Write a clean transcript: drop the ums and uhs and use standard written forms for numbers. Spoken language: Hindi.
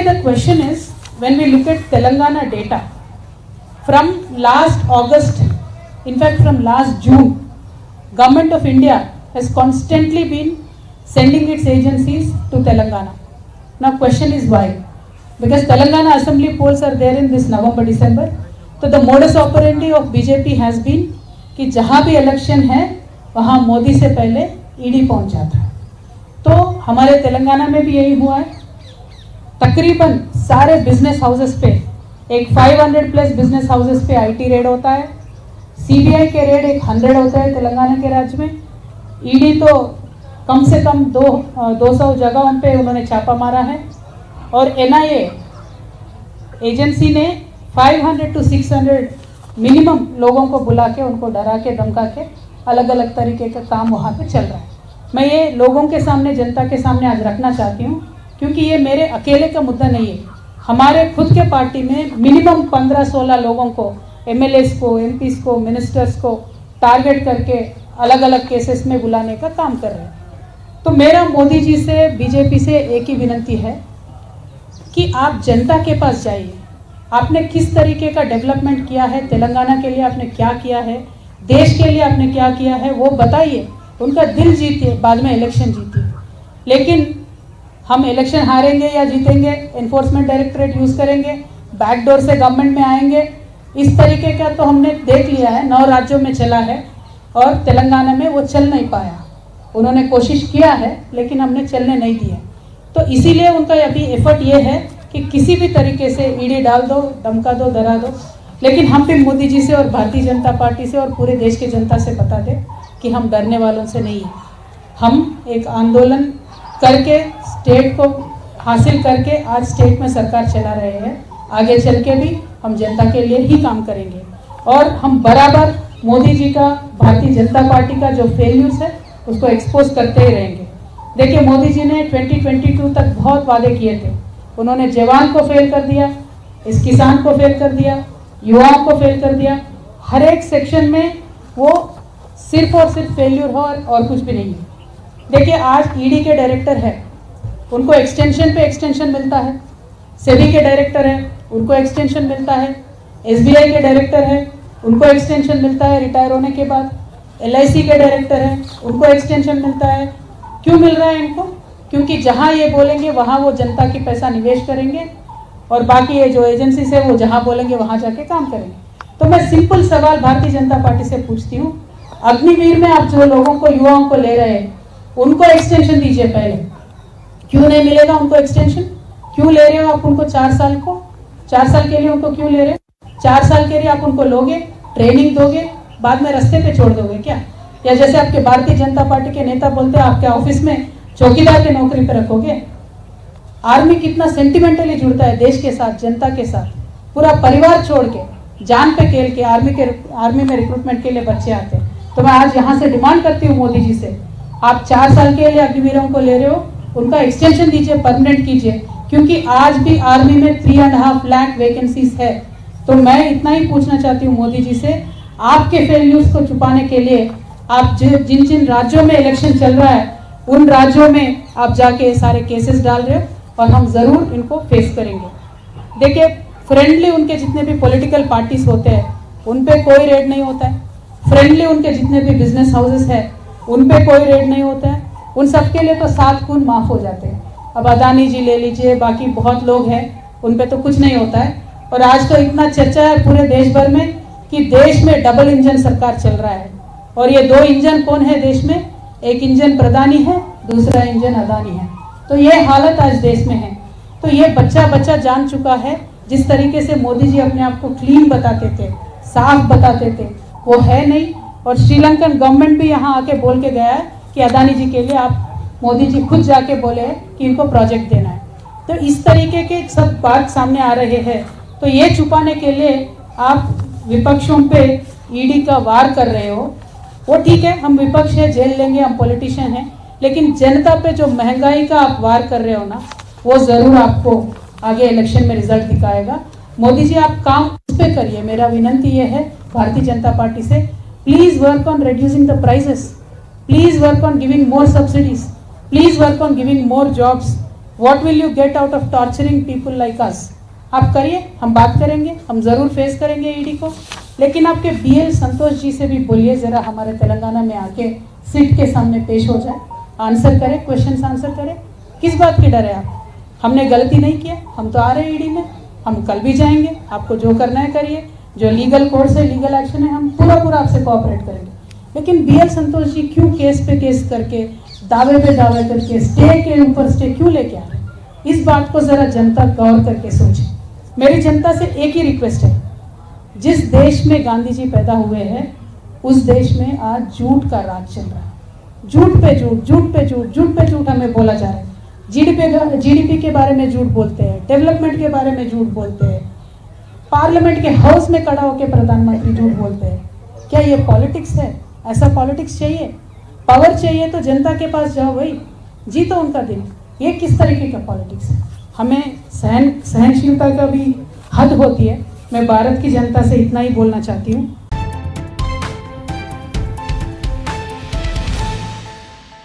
the question is, when we look at Telangana data, from last August, in fact from last June, Government of India has constantly been sending its agencies to Telangana. Now question is why? Because Telangana assembly polls are there in this November, December. So the modus operandi of BJP has been कि जहाँ भी इलेक्शन है वहाँ मोदी से पहले ईडी पहुँच जाता है. तो हमारे तेलंगाना में भी यही हुआ है. तकरीबन सारे बिजनेस हाउसेस पे एक 500 प्लस बिजनेस हाउसेस पे आईटी रेड होता है. सीबीआई के रेड एक 100 होता है तेलंगाना के राज्य में. ईडी तो कम से कम 200 जगहों पे उन्होंने छापा मारा है. और एनआईए एजेंसी ने 500 to 600 मिनिमम लोगों को बुला के उनको डरा के धमका के अलग अलग तरीके का काम वहाँ पे चल रहा है. मैं ये लोगों के सामने, जनता के सामने आज रखना चाहती हूँ, क्योंकि ये मेरे अकेले का मुद्दा नहीं है. हमारे खुद के पार्टी में मिनिमम 15-16 लोगों को, एमएलएस को, एमपीस को, मिनिस्टर्स को टारगेट करके अलग अलग केसेस में बुलाने का काम कर रहे हैं. तो मेरा मोदी जी से, बीजेपी से एक ही विनंती है कि आप जनता के पास जाइए. आपने किस तरीके का डेवलपमेंट किया है, तेलंगाना के लिए आपने क्या किया है, देश के लिए आपने क्या किया है, वो बताइए. उनका दिल जीतिए, बाद में इलेक्शन जीतिए. लेकिन हम इलेक्शन हारेंगे या जीतेंगे, एनफोर्समेंट डायरेक्टरेट यूज़ करेंगे, बैकडोर से गवर्नमेंट में आएंगे, इस तरीके का तो हमने देख लिया है. 9 राज्यों में चला है और तेलंगाना में वो चल नहीं पाया. उन्होंने कोशिश किया है लेकिन हमने चलने नहीं दिया. तो इसीलिए उनका अभी एफर्ट ये है कि किसी भी तरीके से ईडी डाल दो, धमका दो, डरा दो. लेकिन हम भी मोदी जी से और भारतीय जनता पार्टी से और पूरे देश की जनता से बता दें कि हम डरने वालों से नहीं हैं. हम एक आंदोलन करके स्टेट को हासिल करके आज स्टेट में सरकार चला रहे हैं. आगे चल के भी हम जनता के लिए ही काम करेंगे और हम बराबर मोदी जी का, भारतीय जनता पार्टी का जो फेल्यूर्स है उसको एक्सपोज करते ही रहेंगे. देखिए, मोदी जी ने 2022 तक बहुत वादे किए थे. उन्होंने जवान को फेल कर दिया, इस किसान को फेल कर दिया, युवाओं को फेल कर दिया. हर एक सेक्शन में वो सिर्फ और सिर्फ फेल्यूर हो और कुछ भी नहीं है. देखिए, आज ईडी के डायरेक्टर है, उनको एक्सटेंशन पे एक्सटेंशन मिलता है. सेबी के डायरेक्टर है, उनको एक्सटेंशन मिलता है. एसबीआई के डायरेक्टर है, उनको एक्सटेंशन मिलता है रिटायर होने के बाद. एलआईसी के डायरेक्टर है, उनको एक्सटेंशन मिलता है. क्यों मिल रहा है इनको? क्योंकि जहां ये बोलेंगे वहां वो जनता की पैसा निवेश करेंगे और बाकी ये जो एजेंसी है वो जहां बोलेंगे वहां जाके काम करेंगे. तो मैं सिंपल सवाल भारतीय जनता पार्टी से पूछती हूँ, अग्निवीर में आप जो लोगों को, युवाओं को ले रहे हैं, उनको एक्सटेंशन दीजिए पहले. क्यों नहीं मिलेगा उनको एक्सटेंशन? क्यों ले रहे हो आप उनको 4 साल को? 4 साल के लिए उनको क्यों ले रहे हो? 4 साल के लिए आप उनको लोगे, ट्रेनिंग दोगे, बाद में रास्ते पे छोड़ दोगे क्या? या जैसे आपके भारतीय जनता पार्टी के नेता बोलते हैं, आपके ऑफिस में चौकीदार की नौकरी पे रखोगे? आर्मी कितना सेंटिमेंटली जुड़ता है देश के साथ, जनता के साथ. पूरा परिवार छोड़ के, जान पे खेल के आर्मी में रिक्रूटमेंट के लिए बच्चे आते हैं. तो मैं आज यहाँ से डिमांड करती हूँ मोदी जी से, आप 4 साल के लिए अग्निवीरों को ले रहे हो, उनका एक्सटेंशन दीजिए, परमानेंट कीजिए. क्योंकि आज भी आर्मी में 3.5 लाख वैकेंसीज है. तो मैं इतना ही पूछना चाहती हूँ मोदी जी से, आपके फेल्यूर्स को छुपाने के लिए आप जिन जिन राज्यों में इलेक्शन चल रहा है उन राज्यों में आप जाके सारे केसेस डाल रहे हो और हम जरूर इनको फेस करेंगे. देखिए, फ्रेंडली उनके जितने भी पॉलिटिकल पार्टीज होते हैं उन पे कोई रेड नहीं होता है. फ्रेंडली उनके जितने भी बिजनेस हाउसेस है उन पे कोई रेड नहीं होता है. उन सबके लिए तो 7 खून माफ हो जाते हैं. अब अदानी जी ले लीजिए, बाकी बहुत लोग हैं, उन पे तो कुछ नहीं होता है. और आज तो इतना चर्चा है पूरे देश भर में कि देश में डबल इंजन सरकार चल रहा है. और ये 2 इंजन कौन है देश में? एक इंजन प्रधानी है, दूसरा इंजन अदानी है. तो ये हालत आज देश में है. तो ये बच्चा जान चुका है. जिस तरीके से मोदी जी अपने आप को क्लीन बताते थे, साफ बताते थे, वो है नहीं. और श्रीलंकन गवर्नमेंट भी यहाँ आके बोल के गया है कि अदानी जी के लिए आप, मोदी जी खुद जाके बोले हैं कि इनको प्रोजेक्ट देना है. तो इस तरीके के सब बात सामने आ रहे हैं. तो ये छुपाने के लिए आप विपक्षों पे ईडी का वार कर रहे हो. वो ठीक है, हम विपक्ष है, जेल लेंगे, हम पॉलिटिशियन हैं. लेकिन जनता पे जो महंगाई का आप वार कर रहे हो ना, वो जरूर आपको आगे इलेक्शन में रिजल्ट दिखाएगा. मोदी जी, आप काम उस पे करिए. मेरा विनंती ये है भारतीय जनता पार्टी से, please work on reducing the prices, please work on giving more subsidies, please work on giving more jobs. What will you get out of torturing people like us? आप करिए, हम बात करेंगे, हम जरूर फेस करेंगे ईडी को, लेकिन आपके BL संतोष जी से भी बोलिए जरा हमारे तेलंगाना में आके सीट के सामने पेश हो जाए, आंसर करें, क्वेश्चंस आंसर करें। किस बात की डर है आप? हमने गलती नहीं किया, हम तो आ रहे हैं ईडी में, हम कल भी जाएंगे, आपको जो करना है करिए, जो लीगल कोर्स है, लीगल एक्शन है, हम पूरा आपसे कोऑपरेट करेंगे। लेकिन BL संतोष जी क्यों केस पे केस करके, दावे पे दावे करके, स्टे के ऊपर स्टे क्यों लेके आ रहे हैं? इस बात को जरा जनता गौर करके सोचे। मेरी जनता से एक ही रिक्वेस्ट है, जिस देश में गांधी जी पैदा हुए हैं उस देश में आज झूठ का राज चल रहा है। झूठ पे झूठ, झूठ पे झूठ, झूठ पे झूठ हमें बोला जा रहा है। जीडीपी के बारे में झूठ बोलते हैं, डेवलपमेंट के बारे में झूठ बोलते हैं, पार्लियामेंट के हाउस में खड़ा होकर प्रधानमंत्री झूठ बोलते हैं। क्या ये पॉलिटिक्स है? ऐसा पॉलिटिक्स चाहिए? पावर चाहिए तो जनता के पास जाओ भाई, जीतो उनका दिल। ये किस तरीके का पॉलिटिक्स है? हमें सहनशीलता का भी हद होती है। मैं भारत की जनता से इतना ही बोलना चाहती हूँ,